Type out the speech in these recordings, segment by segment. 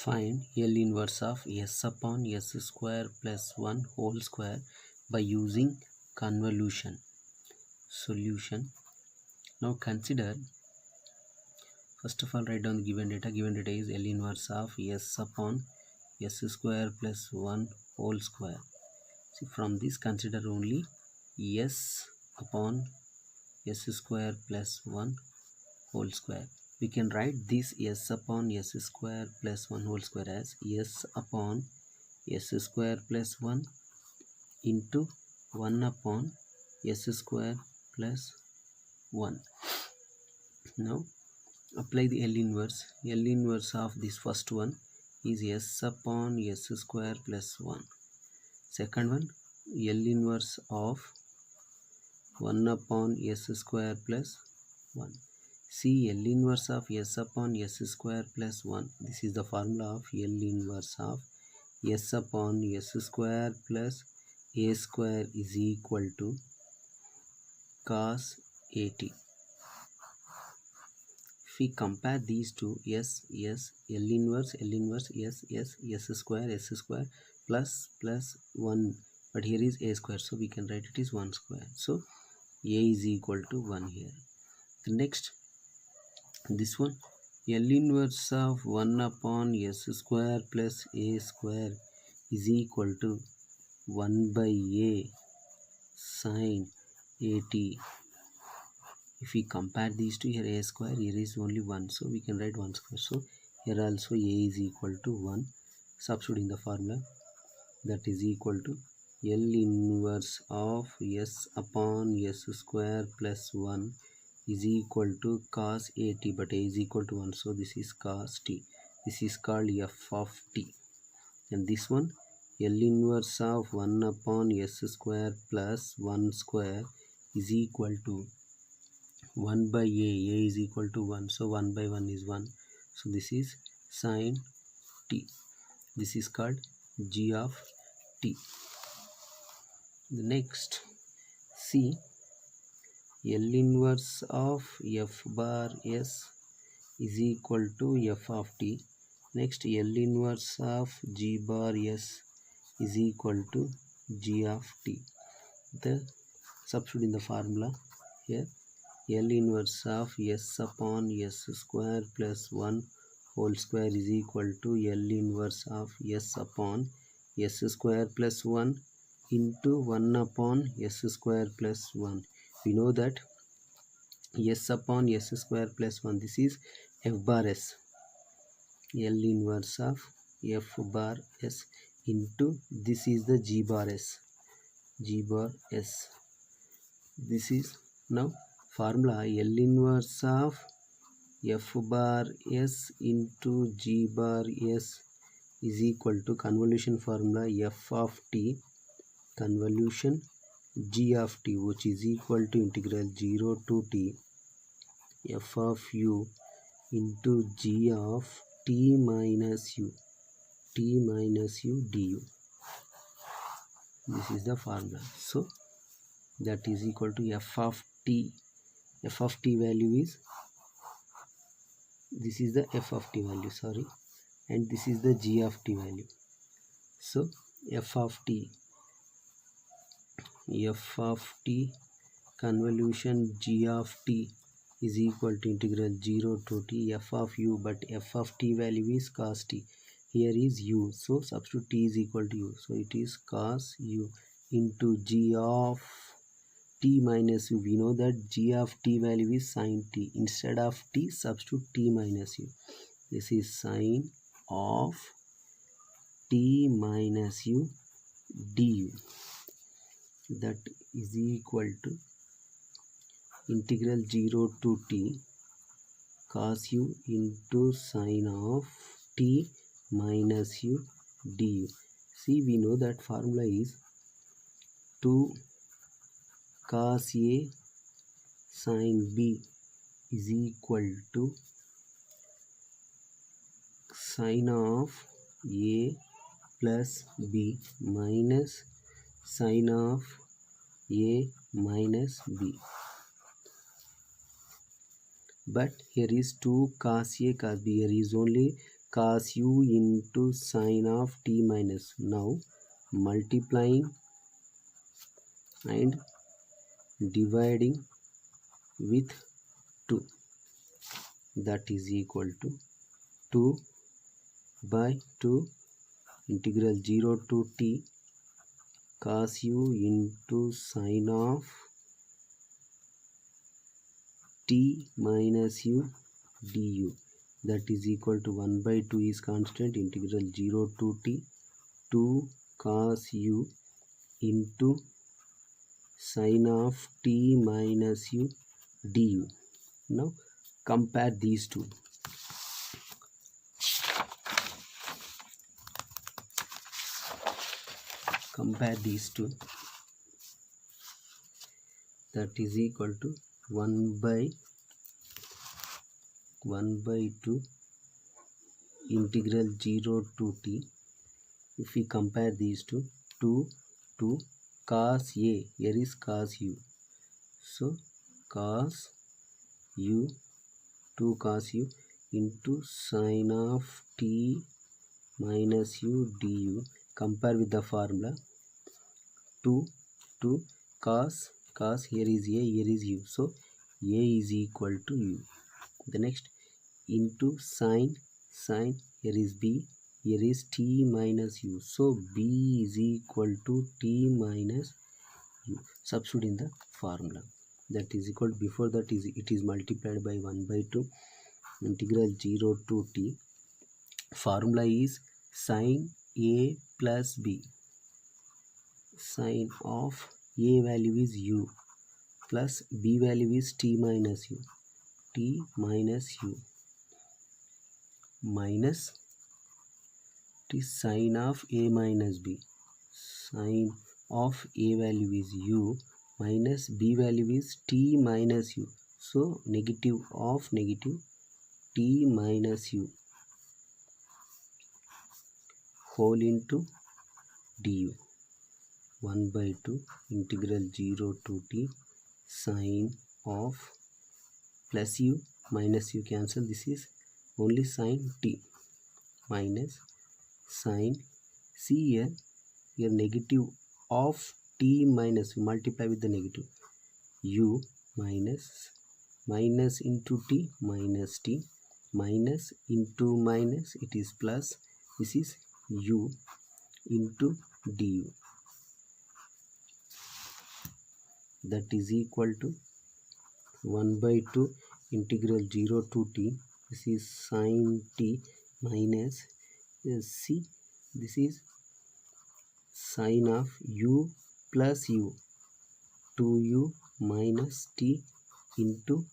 Find L inverse of s upon s square plus 1 whole square by using convolution. Solution. Now consider, first of all write down the given data. Given data is L inverse of s upon s square plus 1 whole square. See, from this consider only s upon s square plus 1 whole square. We can write this s upon s square plus 1 whole square as s upon s square plus 1 into 1 upon s square plus 1. Now apply the L inverse. L inverse of this first one is s upon s square plus 1. Second one, L inverse of 1 upon s square plus 1. See, L inverse of s upon s square plus 1. This is the formula of L inverse of s upon s square plus a square is equal to cos at. If we compare these two, L inverse, s square plus 1. But here is a square, so we can write it is 1 square. So a is equal to 1 here. The next, this one, L inverse of 1 upon s square plus a square is equal to 1 by a sin at. If we compare these two, here a square, here is only 1, so we can write 1 square. So here also a is equal to 1. Substitute in the formula, that is equal to L inverse of s upon s square plus 1 is equal to cos at, but a is equal to 1, so this is cos t. This is called f of t. And this one, L inverse of 1 upon s square plus 1 square is equal to 1 by a is equal to 1, so 1 by 1 is 1, so this is sin t. This is called g of t. The next, see, L inverse of f bar s is equal to f of t. Next, L inverse of g bar s is equal to g of t. The substitute in the formula here, L inverse of s upon s square plus 1 whole square is equal to L inverse of s upon s square plus 1 into 1 upon s square plus 1. We know that s upon s square plus 1, this is f bar s. L inverse of f bar s into, this is the g bar s. G bar s. This is now formula L inverse of f bar s into g bar s is equal to convolution formula f of t convolution g of t, which is equal to integral 0 to t f of u into g of t minus u du. This is the formula. So that is equal to f of t. F of t value is, this is the f of t value, sorry, and this is the g of t value. So f of t convolution g of t is equal to integral 0 to t f of u, but f of t value is cos t. Here is u, so substitute t is equal to u, so it is cos u into g of t minus u. We know that g of t value is sin t. Instead of t, substitute t minus u. This is sin of t minus u du. That is equal to integral 0 to t cos u into sin of t minus u du. See, we know that formula is 2 cos a sin b is equal to sin of a plus b minus sin of a minus b. But here is 2 cos a cos b, here is only cos u into sine of t minus. Now multiplying and dividing with 2, that is equal to 2 by 2 integral 0 to t cos u into sine of t minus u du, that is equal to 1 by 2 is constant, integral 0 to t 2 cos u into sine of t minus u du. Now compare these two. That is equal to 1 by 2 integral 0 to t. If we compare these two, 2 cos a, here is cos u, so cos u 2 cos u into sine of t minus u du. Compare with the formula. 2 cos, here is a, here is u, so a is equal to u. The next into sine, here is b, here is t minus u, so b is equal to t minus u. Substitute in the formula. That is equal to, before that is it is multiplied by 1 by 2 integral 0 to t. Formula is sine a plus b. Sine of a value is u plus b value is t minus u. T minus u minus t sine of a minus b. Sine of a value is u minus b value is t minus u. So negative of negative t minus u whole into du. 1 by 2 integral 0 to t sine of plus u minus u cancel. This is only sine t minus sine. See here negative of t minus u, multiply with the negative u minus into t minus t minus into minus, it is plus. This is u into du, that is equal to 1 by 2 integral 0 to t. This is sine t minus see, this is sine of u plus u, 2u minus t into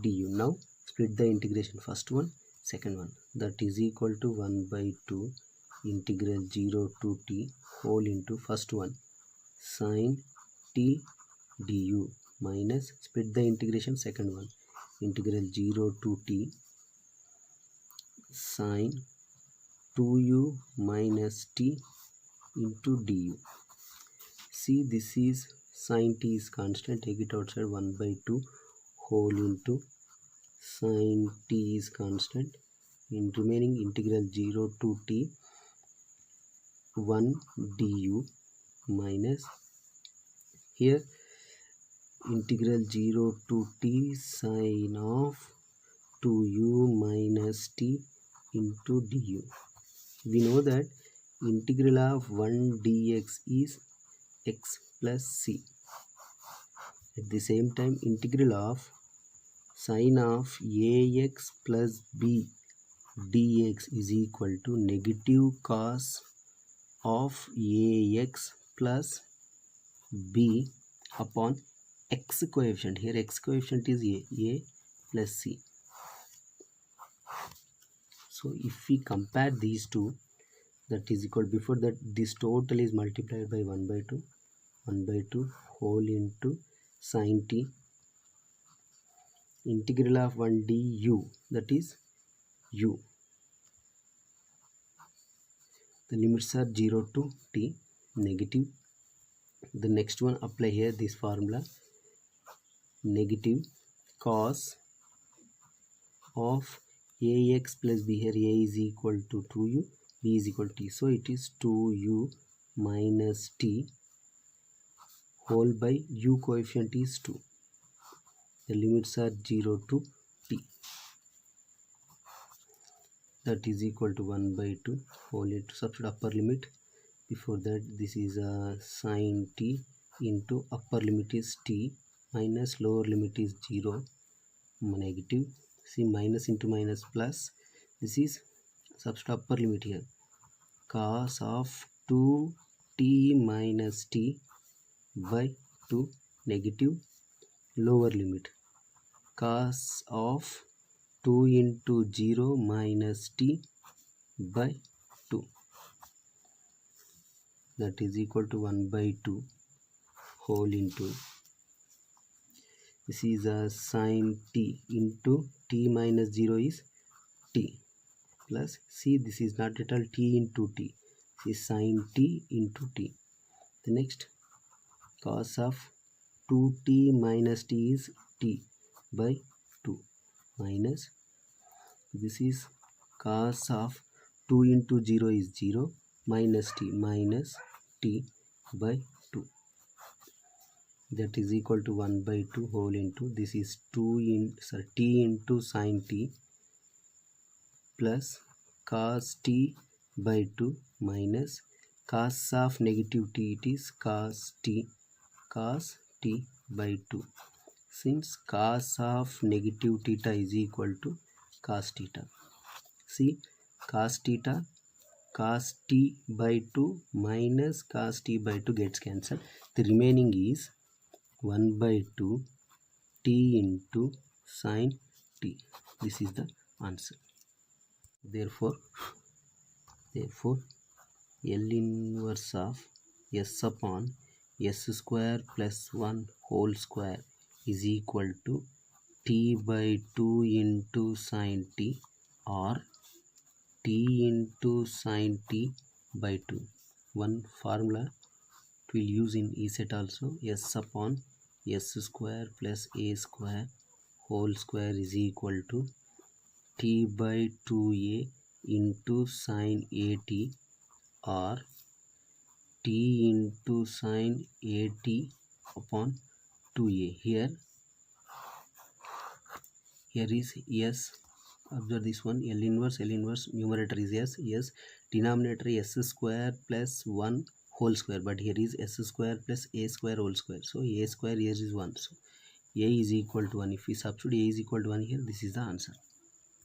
du. Now split the integration, first one, second one. That is equal to 1 by 2 integral 0 to t whole into first one sine t du minus, split the integration, second one, integral 0 to t sine 2u minus t into du. See, this is sine t is constant, take it outside, 1 by 2 whole into sine t is constant, in remaining integral 0 to t 1 du minus here integral 0 to t sine of 2u minus t into du. We know that integral of 1 dx is x plus c. At the same time, integral of sine of ax plus b dx is equal to negative cos of ax plus b upon x coefficient. Here x coefficient is a plus c. So if we compare these two, that is equal, before that this total is multiplied by 1 by 2 whole into sine t integral of 1 du, that is u. The limits are 0 to t, negative. The next one, apply here this formula, negative cos of ax plus b, here a is equal to 2u, b is equal to t, so it is 2u minus t whole by u coefficient is 2. The limits are 0 to t, that is equal to 1 by 2 whole into substitute upper limit. Before that, this is a sine t into upper limit is t minus lower limit is 0 negative. See, minus into minus plus, this is substitute upper limit here, cos of 2t minus t by 2 negative lower limit, cos of 2 into 0 minus t by 2, that is equal to 1 by 2 whole into, this is a sine t into t minus 0 is t plus, see, this is not at all t into t, this is sine t into t. The next, cos of 2t minus t is t by 2 minus, this is cos of 2 into 0 is 0 minus t by 2, that is equal to 1 by 2 whole into, this is t into sine t plus cos t by 2 minus cos of negative t, it is cos t by 2. Since cos of negative theta is equal to cos theta, see, cos theta, cos t by 2 minus cos t by 2 gets cancelled. The remaining is 1 by 2 t into sine t. This is the answer. Therefore L inverse of s upon s square plus 1 whole square is equal to t by 2 into sine t or t into sine t by 2. One formula it will use in E set also, s upon s square plus a square whole square is equal to t by 2a into sine at or t into sine at upon 2a. Here is s, observe this one, L inverse numerator is s, denominator s square plus 1 whole square, but here is s square plus a square whole square, so a square here is 1, so a is equal to 1. If we substitute a is equal to 1 here, this is the answer.